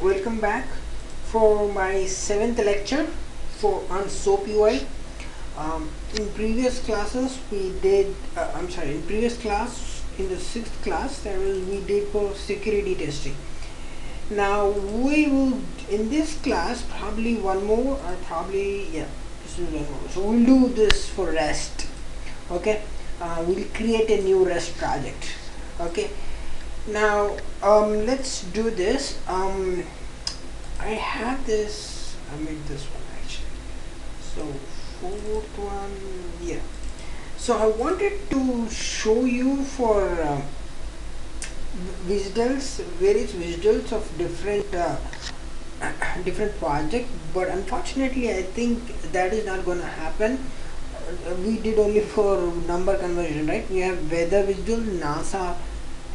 Welcome back for my 7th lecture on SOAPUI. In previous classes we did, in previous class, in the 6th class, we did for security testing. Now we will, in this class, probably one more, or this is one more. So we'll do this for REST. Okay, we'll create a new REST project. Okay, now let's do this. I have this, I made this one actually. So fourth one, yeah. So I wanted to show you for visuals, various visuals of different different project, but unfortunately I think that is not going to happen. We did only for number conversion, right? We have weather visual, NASA,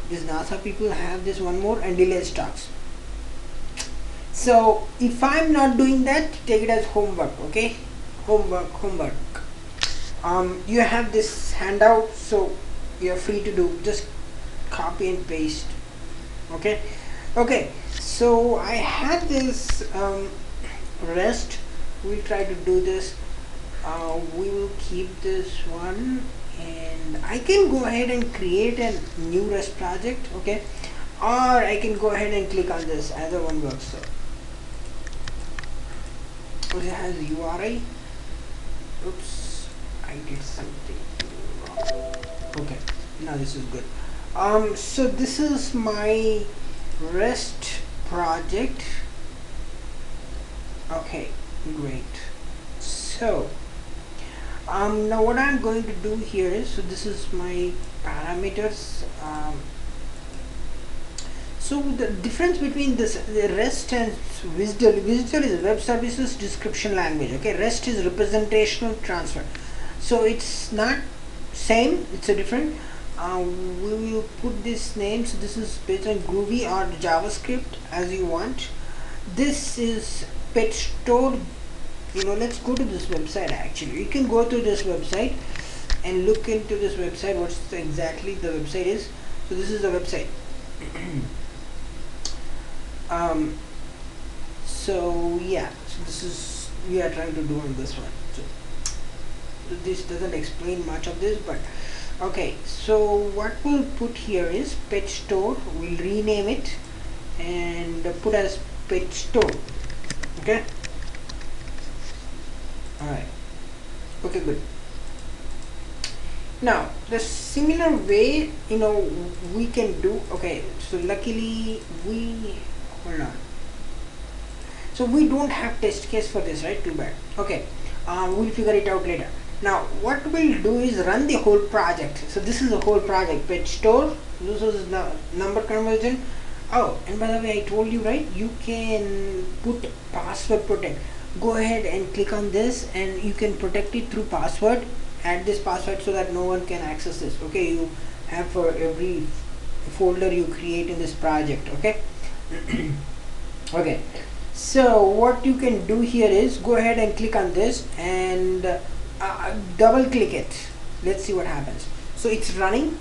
this NASA people have this one more, and delay stocks. So if I'm not doing that, take it as homework. Okay, homework. You have this handout, so you're free to do, just copy and paste. Okay, so I had this REST. We'll try to do this. We will keep this one, and I can go ahead and create a new REST project. Okay, or I can go ahead and click on this, either one works. So it has URI. Oops, I did something wrong. Okay, now this is good. So this is my REST project. Okay, great. So now what I'm going to do here is, so this is my parameters. So the difference between the REST and WSDL is web services description language. Okay, REST is representational transfer. So it's not same, it's a different. We will put this name. So this is based on Groovy or JavaScript, as you want. This is pet store. Let's go to this website. Actually, you can go to this website and look into this website, what exactly the website is. So this is the website. So yeah, so this is we are trying to do on this one. So this doesn't explain much of this, but okay. So what we'll put here is pet store. We'll rename it and put as pet store. Okay. All right. Okay, good. Now the similar way, we can do. Okay, so luckily hold on. So we don't have test case for this, right? Too bad. Okay, we'll figure it out later. Now what we'll do is run the whole project. So this is the whole project. Pet store. This is the number conversion. Oh, and by the way, I told you, right? You can put password protect. Go ahead and click on this, and you can protect it through password. Add this password so that no one can access this. Okay, you have for every folder you create in this project. Okay. Okay, so what you can do here is go ahead and click on this and double click it. Let's see what happens. So it's running.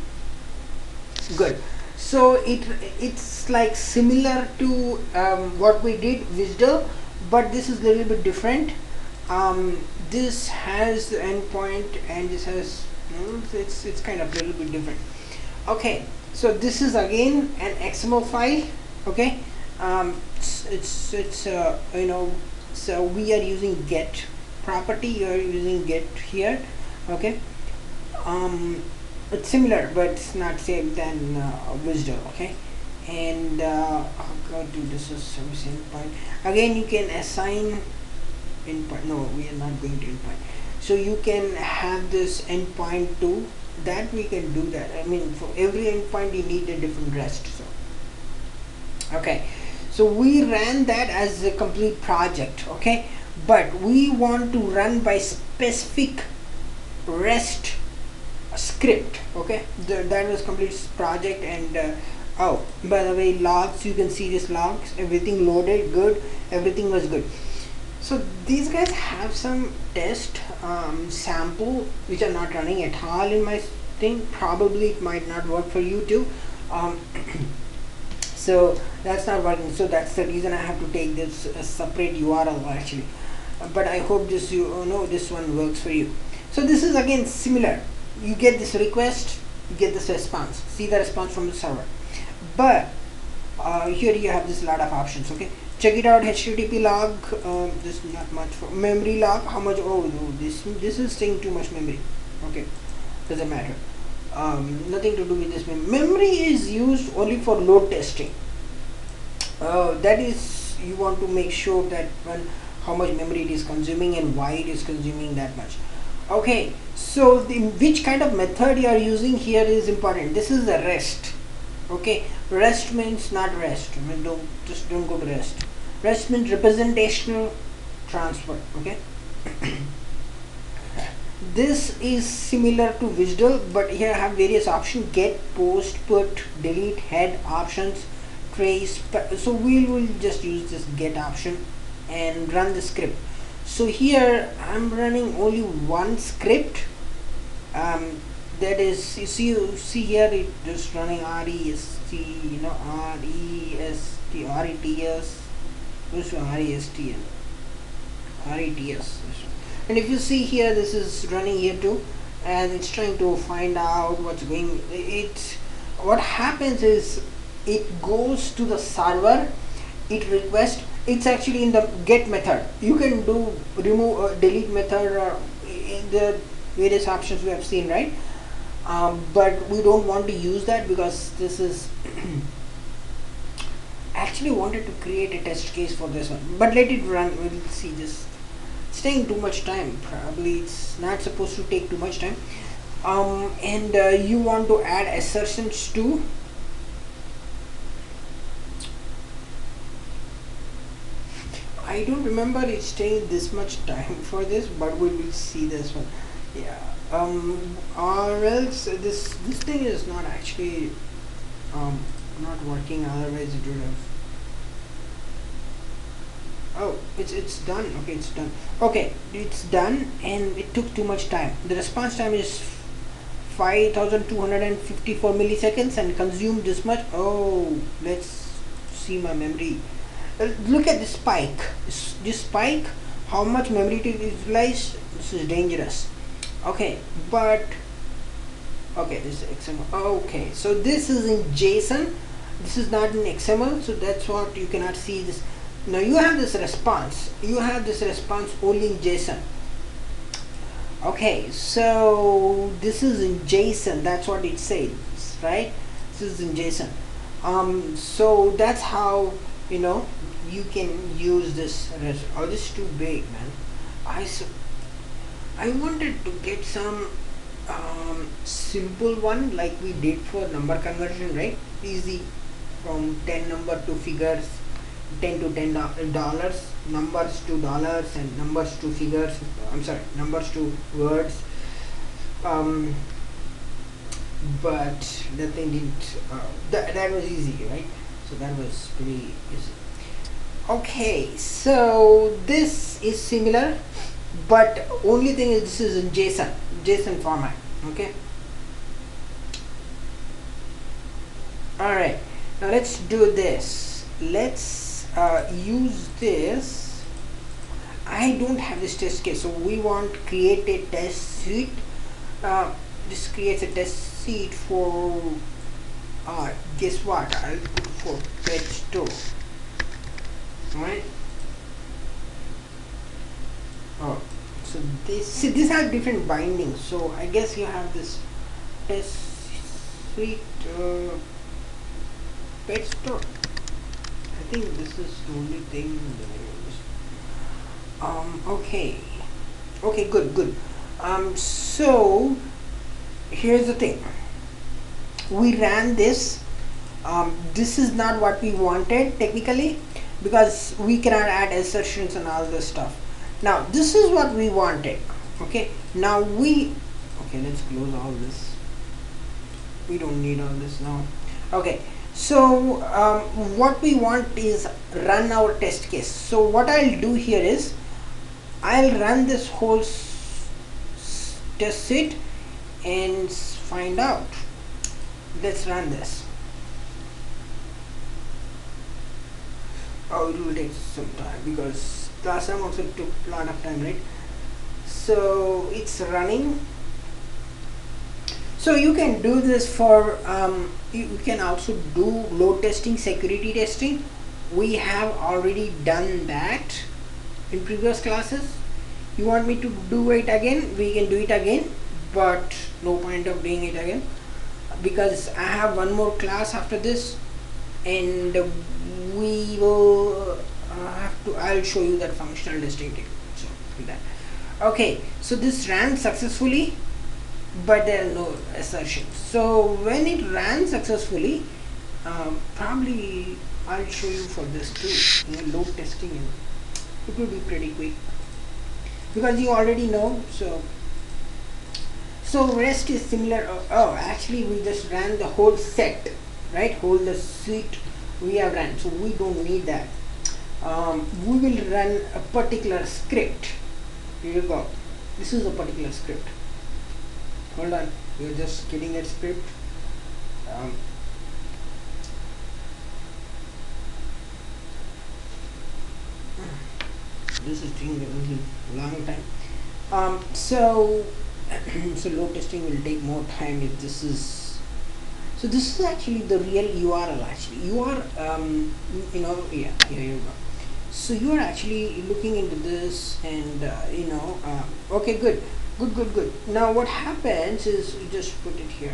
Good. So it's like similar to what we did WSDL, but this is a little bit different. This has the endpoint, and this has it's kind of a little bit different. Okay, so this is again an XML file. Okay, so we are using get property. You are using get here. Okay, it's similar, but it's not same than WSDL. Okay, and this is service endpoint. Again, you can assign endpoint. No, we are not going to endpoint. So you can have this endpoint too. That we can do that. I mean, for every endpoint you need a different REST. So okay, so we ran that as a complete project. Okay, but we want to run by specific REST script. Okay, that was complete project. And oh, by the way, logs, you can see this logs, everything loaded good, everything was good. So these guys have some test sample which are not running at all in my thing. Probably it might not work for you too. So that's not working, so that's the reason I have to take this separate URL actually. But I hope this, you know, this one works for you. So this is again similar. You get this request, you get this response, see the response from the server. But here you have this lot of options. Okay, check it out. HTTP log, this is not much. For memory log, how much? Oh no, this is saying too much memory. Okay, doesn't matter. Nothing to do with this. Memory is used only for load testing. That is, you want to make sure that when how much memory it is consuming and why it is consuming that much. Okay, so which kind of method you are using here is important. This is the REST. Okay, REST means not REST. I mean, don't go to REST. REST means representational transfer. Okay. This is similar to WSDL, but here I have various options: get, post, put, delete, head, options, trace. So we will just use this get option and run the script. So here I'm running only one script. That is, you see here it just running REST, you know, REST. And if you see here, this is running here too, and it's trying to find out what's going. What happens is it goes to the server, it requests. It's actually in the get method. You can do remove or delete method in the various options we have seen, right? But we don't want to use that because this is actually wanted to create a test case for this one, but let it run. We'll see this. It's taking too much time. Probably it's not supposed to take too much time. And you want to add assertions to. I don't remember it's taking this much time for this, but we will see this one. Yeah. Or else this thing is not actually not working. Otherwise it would have. Oh, it's done. Okay, it's done. Okay, it's done, and it took too much time. The response time is 5254 milliseconds and consumed this much. Oh, let's see my memory. Look at this spike. This spike, how much memory to utilize? This is dangerous. Okay, but okay, this is XML. Okay, so this is in JSON. This is not in XML, so that's what you cannot see this. Now you have this response. You have this response only in JSON. Okay, so this is in JSON. That's what it says, right? This is in JSON. So that's how, you know, you can use this. Oh, this is too big, man. I wanted to get some simple one like we did for number conversion, right? Easy, from 10 number to figures, 10 to $10, numbers to dollars, and numbers to figures. I'm sorry, numbers to words. But the thing didn't. That was easy, right? So that was pretty easy. Okay, so this is similar, but only thing is this is in JSON format. Okay. All right. Now let's do this. Let's use this. I don't have this test case, so we want create a test suite. This creates a test suite for guess what, I'll put for pet store. Right. Oh, so these have different bindings, so I guess you have this test suite pet store. I think this is the only thing that I use. Okay, good. So here's the thing. We ran this. This is not what we wanted technically, because we cannot add assertions and all this stuff. Now this is what we wanted. Okay, now let's close all this. We don't need all this now. Okay, so what we want is run our test case. So what I'll do here is I'll run this whole test suite and find out. Let's run this. Oh, it will take some time because last time also it took a lot of time, right? So it's running. So you can do this for you can also do load testing, security testing. We have already done that in previous classes. You want me to do it again? We can do it again, but no point of doing it again because I have one more class after this, and we will have to. I'll show you that functional testing technique. So do that. Okay, so this ran successfully, but there are no assertions. So when it ran successfully, probably I'll show you for this too. Load testing, and it will be pretty quick because you already know. So rest is similar. Oh, actually we just ran the whole set, right? Whole the suite we have ran, so we don't need that. We will run a particular script. Here you go. This is a particular script. Hold on, we're just getting that script. This is taking a long time. So load testing will take more time if this is. So this is actually the real URL. Actually, you are yeah, here you go. So you are actually looking into this, and okay, good. Now what happens is you just put it here.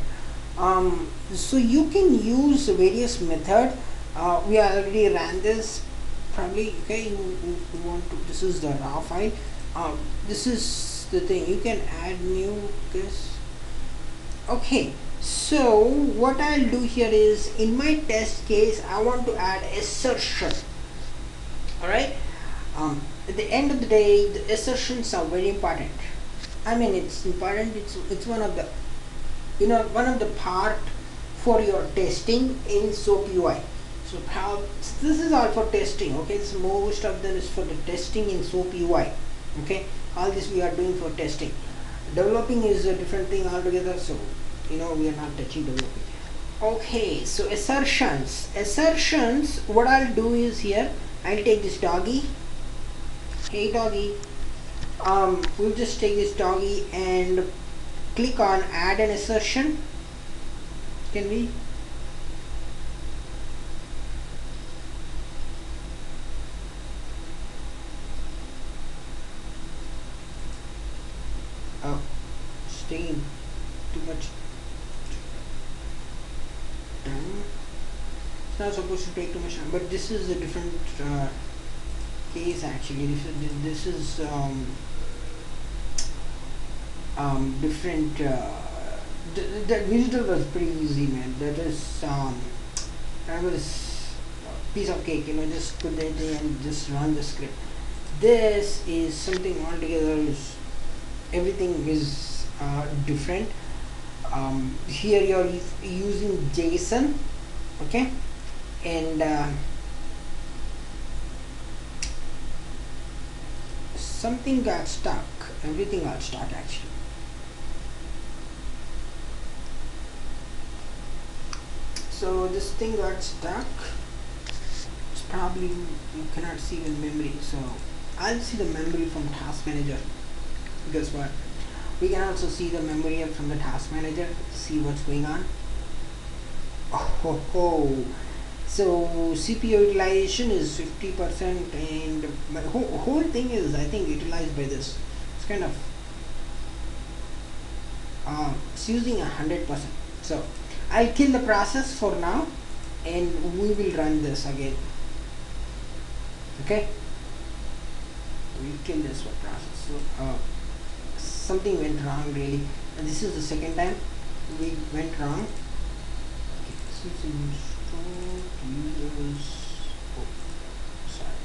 So you can use various method. We already ran this. Probably okay. You want to. This is the raw file. This is the thing. You can add new this. Okay. So what I'll do here is in my test case I want to add assertion. Alright. At the end of the day, the assertions are very important. I mean, it's important. It's one of the one of the part for your testing in SOAPUI. So this is all for testing. Okay, so most of them is for the testing in SOAPUI. Okay, all this we are doing for testing. Developing is a different thing altogether. So we are not touching developing. Okay, so assertions. What I'll do is here I'll take this doggy. Hey doggy. We'll just take this doggy and click on add an assertion. Can we? Oh, it's taking too much time. It's not supposed to take too much time, but this is a different case actually. This is different. The digital was pretty easy, man. That was a piece of cake. Just put that in and just run the script. This is something altogether. Everything is different. Here you're using JSON, okay, and something got stuck. Everything got stuck actually. So this thing got stuck. It's probably you cannot see the memory. So I'll see the memory from task manager. Guess what? We can also see the memory from the task manager. See what's going on. Oh. So CPU utilization is 50%, and the whole thing is I think utilized by this. It's kind of it's using 100%. So I'll kill the process for now, and we will run this again. Okay, we'll kill this process. So something went wrong really, and this is the second time we went wrong. Okay, this is installed users. Oh, sorry.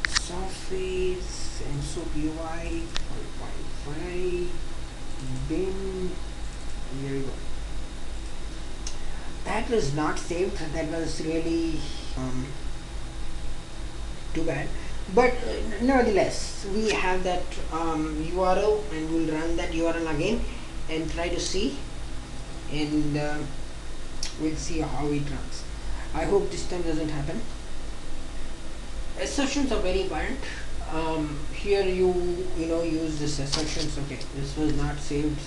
Surface and SOAPUI 5.5 bin. Here we go. That was not saved. That was really too bad. But nevertheless, we have that URL, and we'll run that URL again and try to see, and we'll see how it runs. I hope this time doesn't happen. Assertions are very important. Here you know use this assertions. Okay, this was not saved,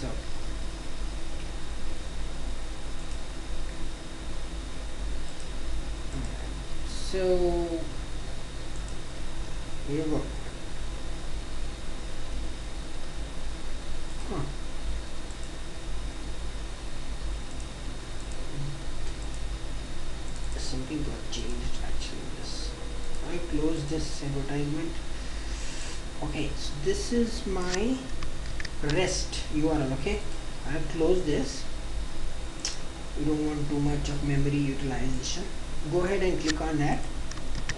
so here you go. Huh. Something got changed actually. This I close this advertisement. Okay, so this is my REST URL. Okay, I close this. You don't want too much of memory utilization. Go ahead and click on that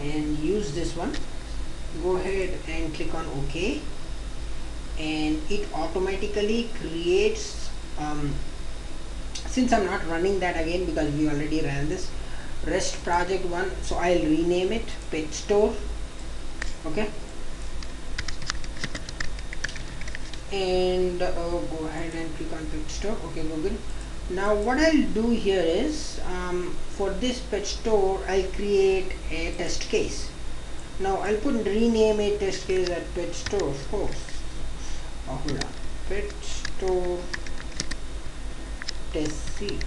and use this one. Go ahead and click on OK, and it automatically creates since I'm not running that again because we already ran this REST project 1, so I'll rename it pet store. Okay, and go ahead and click on pet store. Okay, Google. Now what I'll do here is for this pet store I'll create a test case. Now I'll rename a test case at pet store. Of course, hold on, pet store test seat.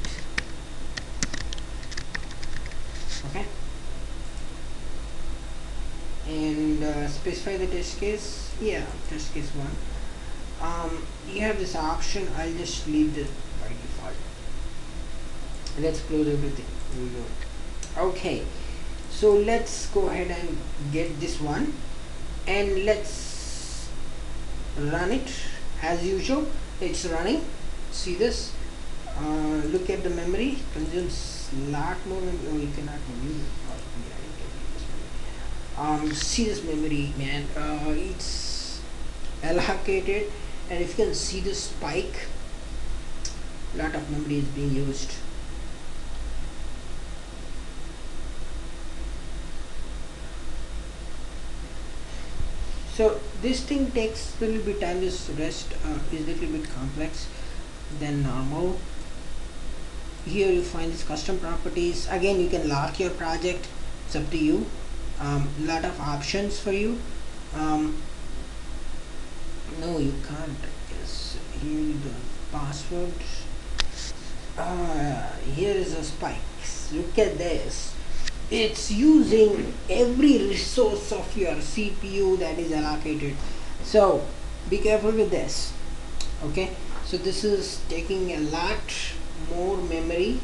Okay, and specify the test case. Yeah, test case 1. You have this option. I'll just leave this by default. Let's close everything. Here we go. Okay, so let's go ahead and get this one and let's run it as usual. It's running. See this? Look at the memory. Consumes lot more memory. Oh, you cannot use it. Oh, yeah, you can use this memory. See this memory, man. It's allocated, and if you can see the spike, lot of memory is being used. So this thing takes a little bit time. This REST is a little bit complex than normal. Here you find this custom properties. Again, you can lock your project. It's up to you. Lot of options for you. No, you can't. Yes, here the password. Here is a spikes. Look at this. It's using every resource of your CPU that is allocated, so be careful with this. Okay, so this is taking a lot more memory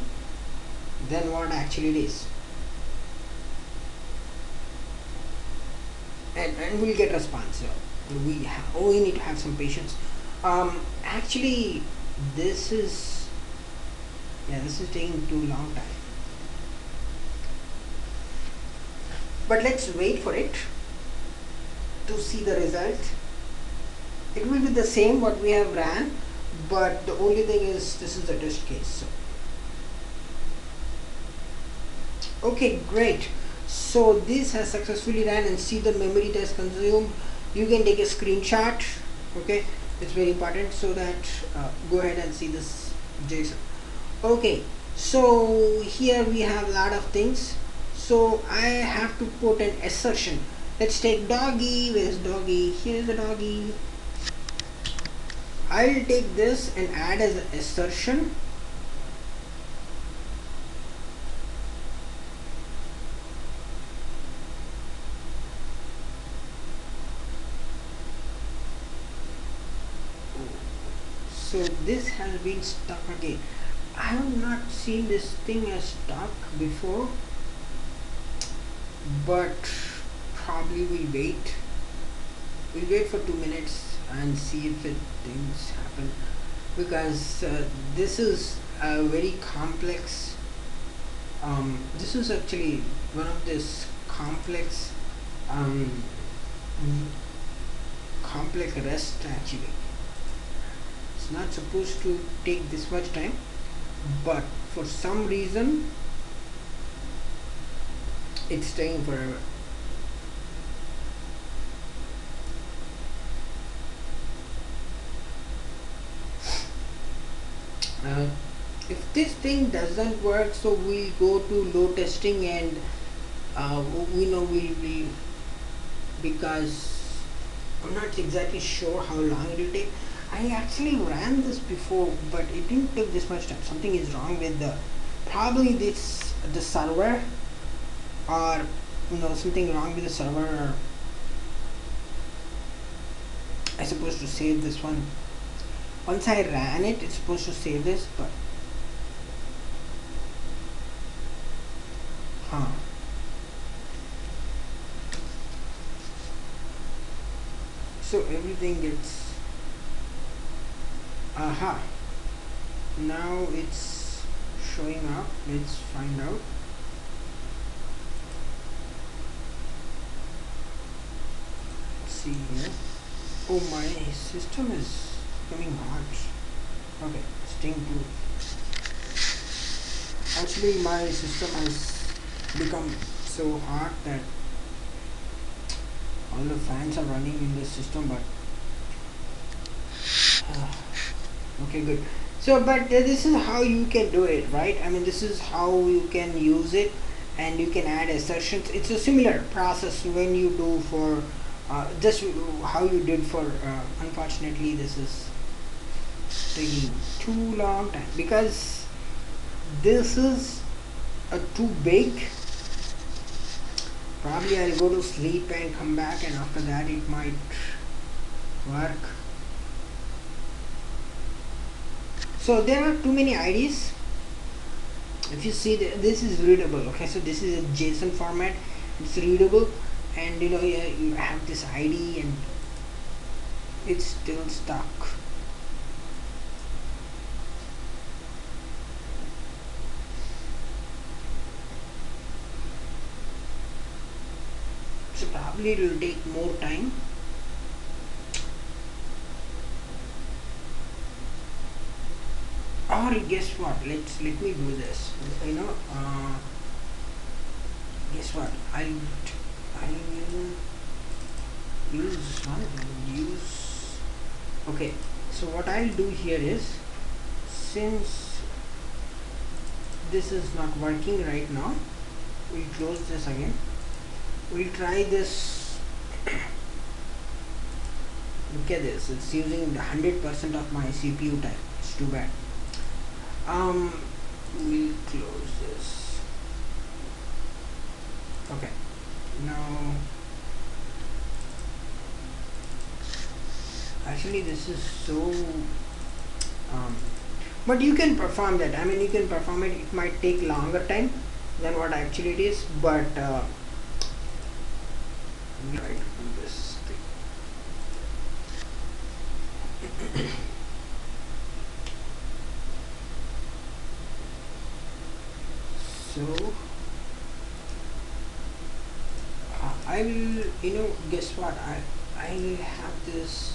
than what actually it is, and we'll get response. So we need to have some patience. Actually this is taking too long time. But let's wait for it to see the result. It will be the same what we have ran, but the only thing is this is a test case. So okay, great. So this has successfully ran, and see the memory test consumed. You can take a screenshot. Okay, it's very important, so that go ahead and see this JSON. Okay, so here we have a lot of things. So I have to put an assertion. Let's take doggy. Where's doggy? Here's the doggy. I'll take this and add as an assertion. So this has been stuck again. I have not seen this thing as stuck before, but probably we'll wait for 2 minutes and see if things happen, because this is a very complex this is actually one of this complex complex REST. Actually, it's not supposed to take this much time, but for some reason it's staying forever. If this thing doesn't work, so we'll go to load testing, and we know we'll because I'm not exactly sure how long it will take. I actually ran this before, but it didn't take this much time. Something is wrong with the, probably this, the server, or something wrong with the server, or I supposed to save this one. Once I ran it, it's supposed to save this, but so everything gets, now it's showing up. Let's find out. Let's see here. Oh, my system is becoming hot. Okay, sting 2. Actually, my system has become so hot that all the fans are running in this system, but okay, good. So, but this is how you can do it, right? I mean, this is how you can use it, and you can add assertions. It's a similar process when you do for just how you did for unfortunately this is taking too long time because this is too big. Probably I'll go to sleep and come back, and after that it might work. So there are too many IDs. If you see this is readable, okay, so this is a JSON format, it's readable, and you have this ID and it's still stuck. So probably it will take more time. Or guess what? Let me do this. Guess what? I will use this one. Use. Okay. So what I'll do here is, since this is not working right now, we'll close this again. We'll try this. Look at this. It's using 100% of my CPU time. It's too bad. We'll close this. Okay, now actually this is so but you can perform that. I mean, you can perform it. It might take longer time than what actually it is, but we'll try to do this thing. So I will, guess what? I will have this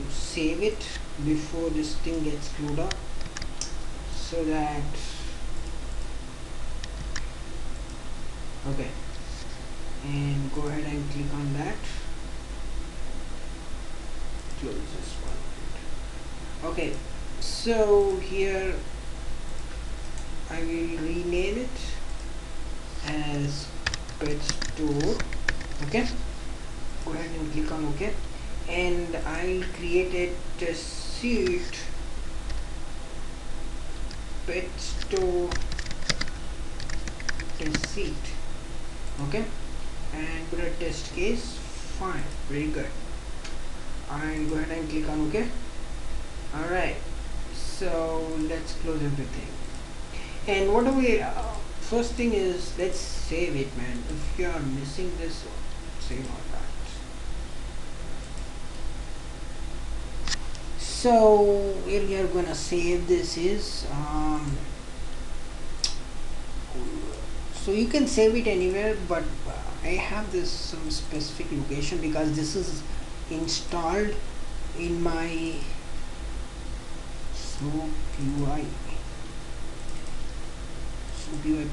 save it before this thing gets screwed up, so that okay, and go ahead and click on that. Close this one. Okay, so here I will rename it as pet store. Okay, go ahead and click on OK, and I'll create a test suite pet store test seat. Okay, and put a test case. Fine, very good. And go ahead and click on OK. Alright, so let's close everything. And what do we first thing is, let's save it, man. If you are missing this, save all that. So where we are gonna save this is so you can save it anywhere, but I have this some specific location because this is installed in my SOAPUI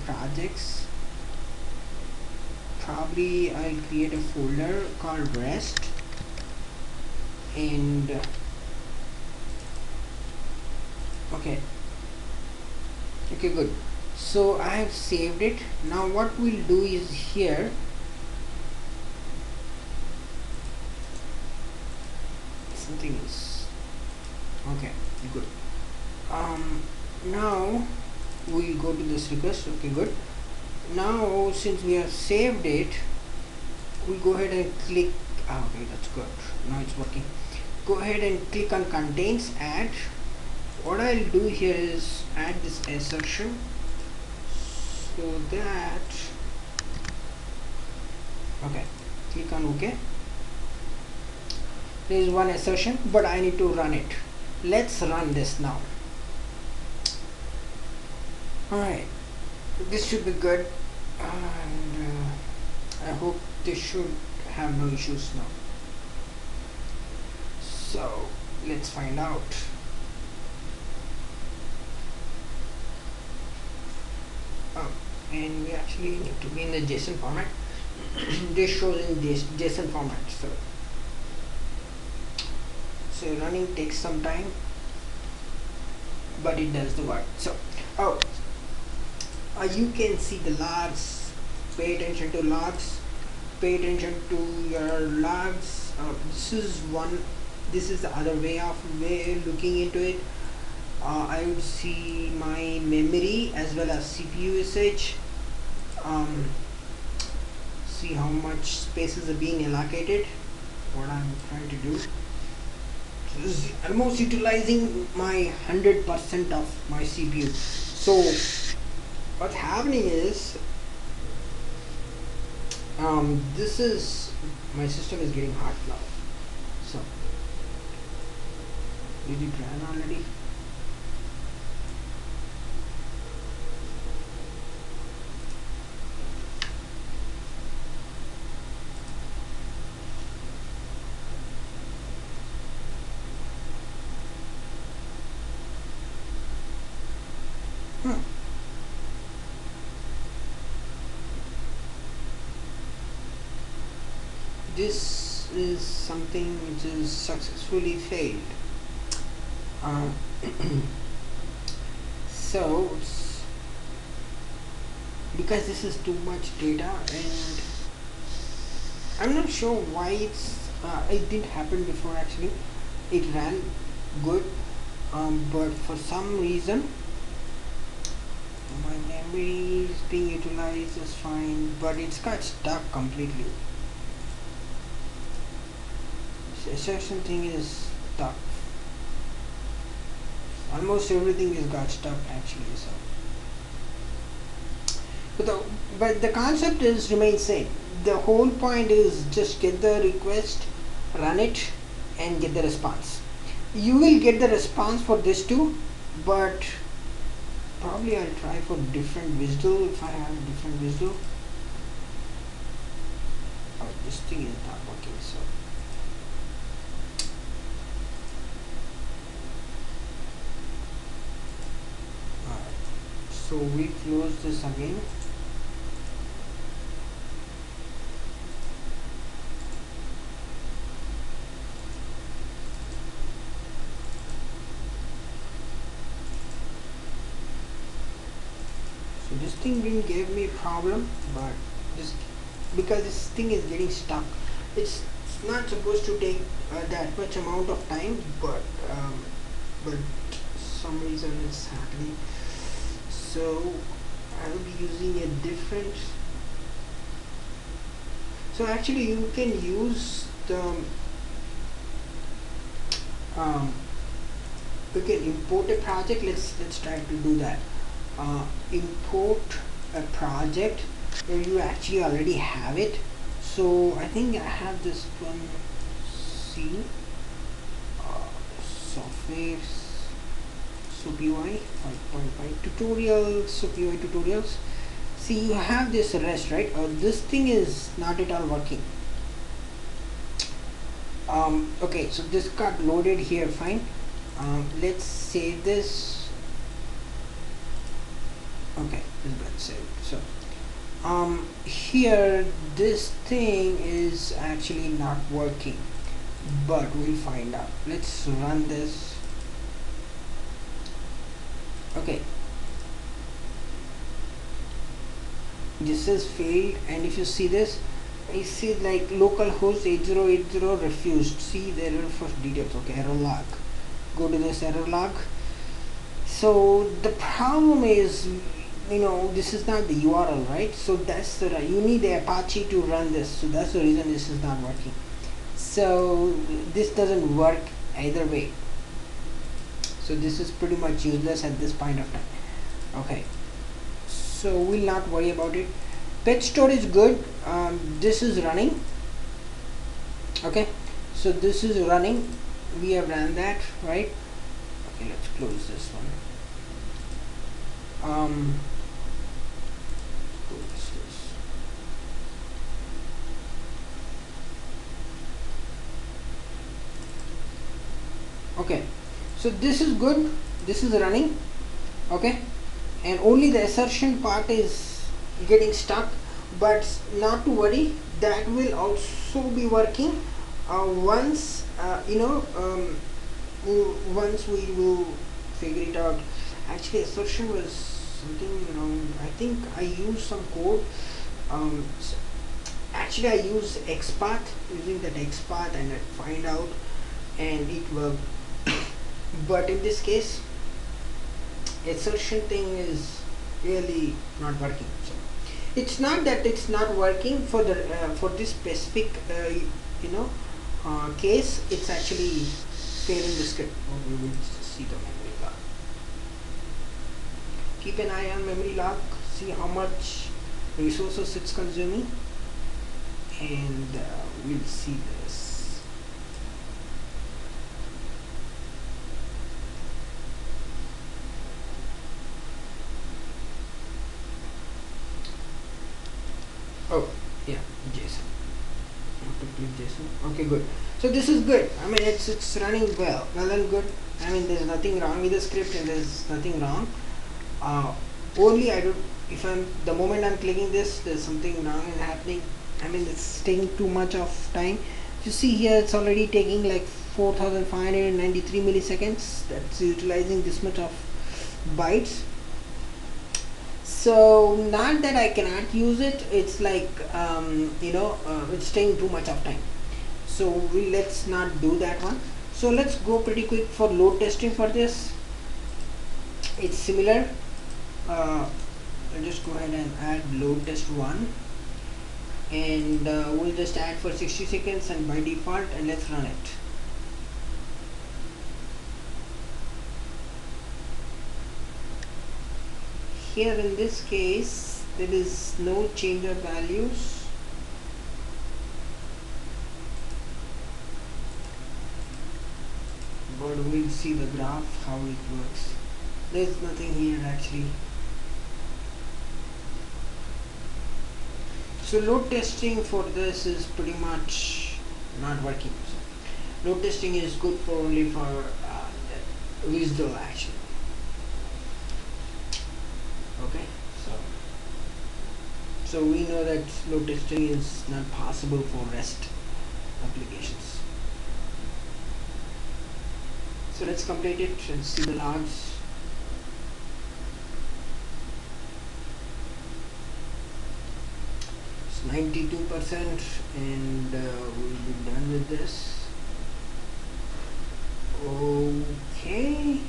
projects. Probably I'll create a folder called rest, and okay, good. So I have saved it. Now what we'll do is, here something is okay, good. Now we'll go to this request. Okay, good. Now since we have saved it, we'll go ahead and click. Okay, that's good. Now it's working. Go ahead and click on contains, add. What I'll do here is add this assertion so that, okay, click on OK. There is one assertion, but I need to run it. Let's run this now. Alright, this should be good, and I hope this should have no issues now. So let's find out. Oh, and we actually need to be in the JSON format. This shows in JSON format, so running takes some time, but it does the work. So you can see the logs. Pay attention to logs, pay attention to your logs. This is the other way of looking into it. I would see my memory as well as CPU usage, see how much spaces are being allocated. What I'm trying to do, so this is almost utilizing my 100% of my CPU. So what's happening is, this is, my system is getting hot now. So did it run already? This is something which is successfully failed. So because this is too much data, and I'm not sure why it didn't happen before. Actually, it ran good, but for some reason my memory is being utilized as fine, but it's got stuck completely. Assertion thing is stuck. Almost everything is got stuck actually. So, but the concept is remains same. The whole point is just get the request, run it, and get the response. You will get the response for this too, but probably I'll try for different visual if I have a different visual. Oh, this thing is not working. So. So we close this again. So this thing didn't give me a problem, but because this thing is getting stuck. It's not supposed to take that much amount of time, but some reason it's happening. So I will be using a different. So actually, you can use the. You can import a project. Let's try to do that. Import a project where you actually already have it. So I think I have this one. C. Software. SOAPUI 5.5 tutorials, SOAPUI tutorials. See, you have this rest, right? This thing is not at all working. Okay, so this got loaded here, fine. Let's save this. Okay, this got saved. So here this thing is actually not working, but we'll find out. Let's run this. Okay, this is failed, and if you see this, I see like localhost 8080 refused. See the error for details. Okay, error log. Go to this error log. So the problem is, this is not the URL, right? So that's the you need the Apache to run this. So that's the reason this is not working. So this doesn't work either way. So this is pretty much useless at this point of time. Okay, so we'll not worry about it. Pet store is good. This is running. Okay, so this is running. We have ran that, right? Okay, let's close this one. Close this. Okay, so this is good. This is running. Okay, and only the assertion part is getting stuck, but not to worry, that will also be working once once we will figure it out. Actually, assertion was something wrong. I think I used some code. Actually, I use XPath, using that XPath, and I find out, and it worked. But in this case, assertion thing is really not working. So it's not that it's not working for the for this specific case. It's actually failing the script. We will see the memory log. Keep an eye on memory log. See how much resources it's consuming, and we'll see this. Oh yeah, JSON. Have to click JSON. Okay, good. So this is good. I mean, it's running well and good. I mean, there's nothing wrong with the script, and there's nothing wrong. Only I don't. If I'm the moment I'm clicking this, there's something wrong and happening. I mean, it's taking too much of time. You see here, it's already taking like 4,593 milliseconds. That's utilizing this much of bytes. So not that I cannot use it, it's like it's taking too much of time. So let's not do that one. So let's go pretty quick for load testing for this. It's similar. I'll just go ahead and add load test 1, and we'll just add for 60 seconds and by default, and let's run it. Here in this case, there is no change of values. But we'll see the graph, how it works. There's nothing here actually. So load testing for this is pretty much not working. So load testing is good for only for RestUrl actually. Okay, so we know that load testing is not possible for REST applications. So let's complete it and see the logs. It's 92%, and we'll be done with this. Okay,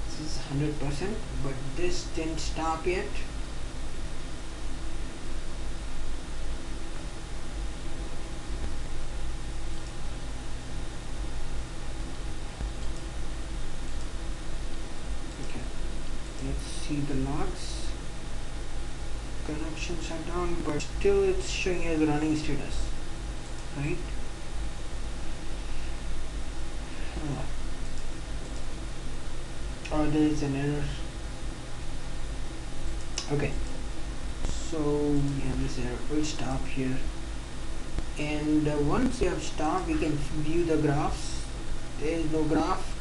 this is 100%, but this didn't stop yet. Okay, let's see the logs. Connection shut down, but still it's showing as running status, right? Or there is an error. Okay, so we have this error. We'll stop here, and once we have stopped, we can view the graphs. There is no graph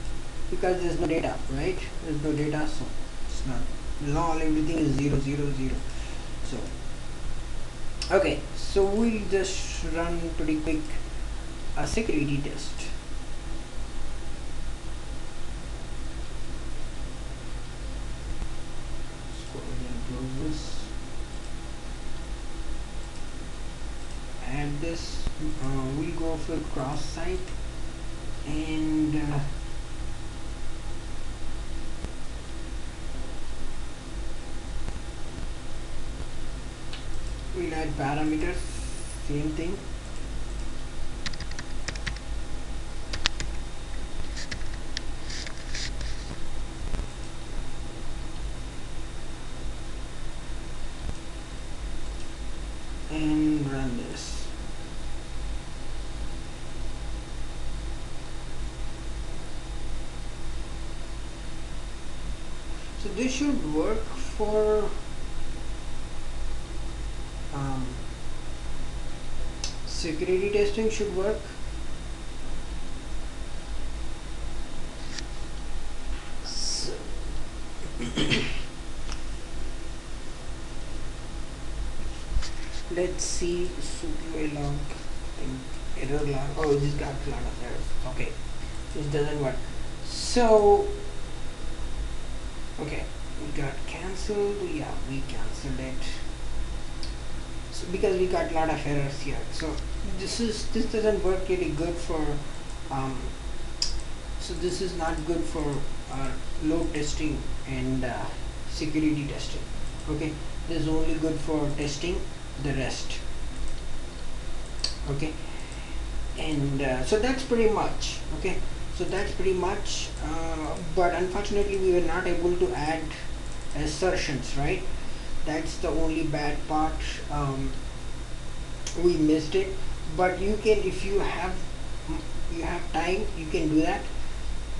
because there is no data, right? There is no data, so it's not. Now everything is 0, 0, 0. So okay, so we'll just run pretty quick a security test. Let's go ahead and close this. this. We'll go for cross site, and we'll add parameters, same thing. And run this. So this should work for security testing, should work. So let's see. SOAPUI log and error log. Oh, this got a lot of errors. Okay, this doesn't work. So okay, we got cancelled. Yeah, we cancelled it. So because we got a lot of errors here. So this doesn't work really good for so this is not good for load testing and security testing. Okay, this is only good for testing the rest. Okay, and so that's pretty much. Okay, so that's pretty much, but unfortunately we were not able to add assertions, right? That's the only bad part. We missed it, but you can, if you have time, you can do that.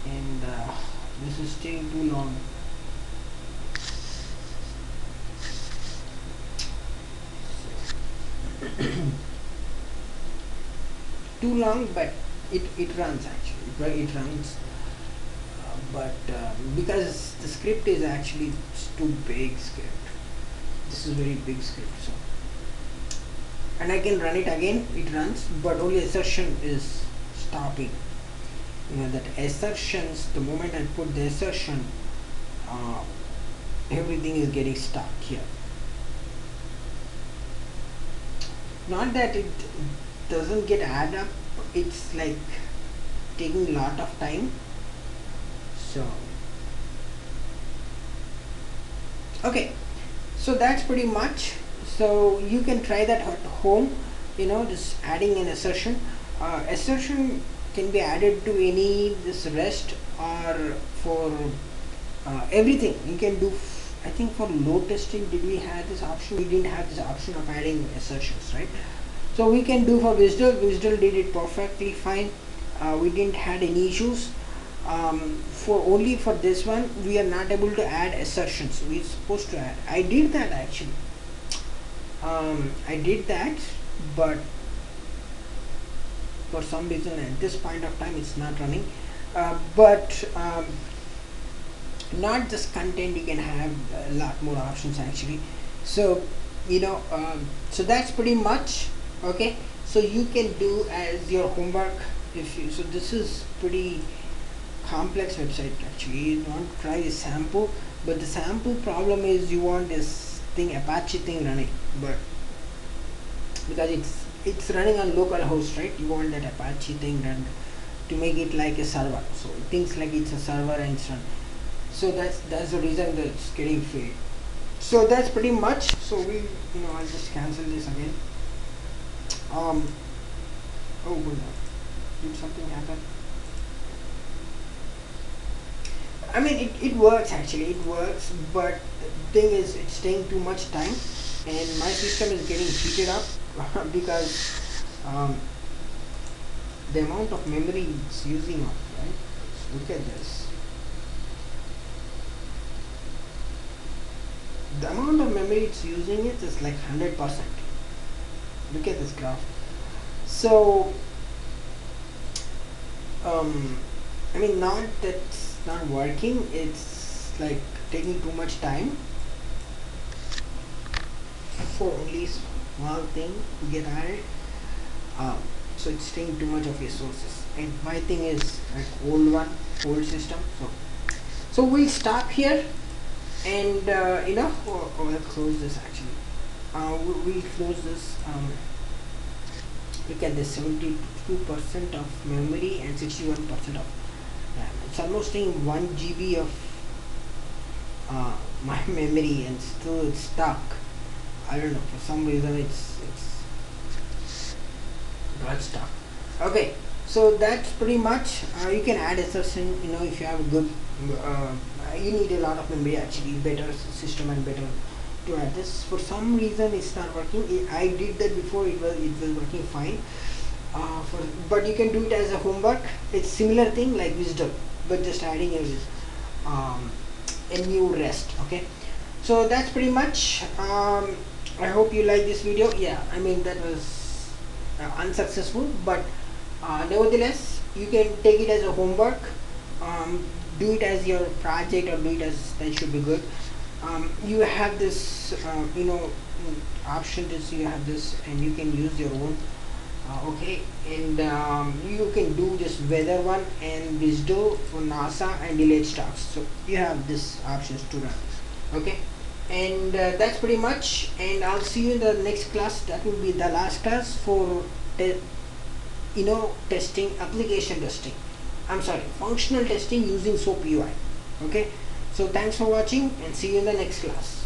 And this is taking too long. Too long, but it runs actually, right? It runs, but because the script is actually too big script. This is very big script, so, and I can run it again, it runs, but only assertion is stopping. You know that assertions, the moment I put the assertion, everything is getting stuck here. Not that it doesn't get add up, it's like taking a lot of time. So okay, so that's pretty much. So you can try that at home, you know, just adding an assertion. Assertion can be added to any this rest, or for everything you can do. I think for load testing, did we have this option? We didn't have this option of adding assertions, right? So we can do for RestUrl. RestUrl did it perfectly fine. We didn't had any issues. For only for this one, we are not able to add assertions. We're supposed to add. I did that actually. I did that, but for some reason at this point of time it's not running. But not just content, you can have a lot more options actually. So you know, so that's pretty much. Okay, so you can do as your homework if you. So this is pretty complex website actually. You want to try the sample, but the sample problem is you want this thing, Apache thing running, but because it's running on local host, right? You want that Apache thing run to make it like a server, so it thinks like it's a server and it's run. So that's the reason that it's getting failed. So that's pretty much. So we, you know, I'll just cancel this again. Oh good, did something happen? I mean, it works actually, it works, but the thing is it's taking too much time and my system is getting heated up because the amount of memory it's using up, right? So look at this. The amount of memory it's using it is like 100%. Look at this graph. So I mean, not that it's not working, it's like taking too much time for only small thing to get added. So it's taking too much of resources, and my thing is like old system. So we'll stop here, and you know, we'll close this actually. We'll close this. look at this, 72% of memory and 61% of RAM. It's almost taking 1 GB of my memory, and still it's stuck. I don't know, for some reason it's got stuck. Okay, so that's pretty much. You can add assertion, if you have a good you need a lot of memory, actually better system and better to add this. For some reason it's not working. I did that before, it was working fine. But you can do it as a homework. It's similar thing like wisdom, but just adding a new rest. Okay, so that's pretty much. I hope you like this video. Yeah, I mean, that was unsuccessful, but nevertheless you can take it as a homework. Do it as your project, or do it as, that should be good. You have this option, this you have this, and you can use your own. Okay, and you can do this weather one and wisdom for NASA and delayed stocks. So you have this options to run. Okay, and that's pretty much, and I'll see you in the next class. That will be the last class for testing, application testing. I'm sorry, functional testing using SOAPUI. Okay, so thanks for watching, and see you in the next class.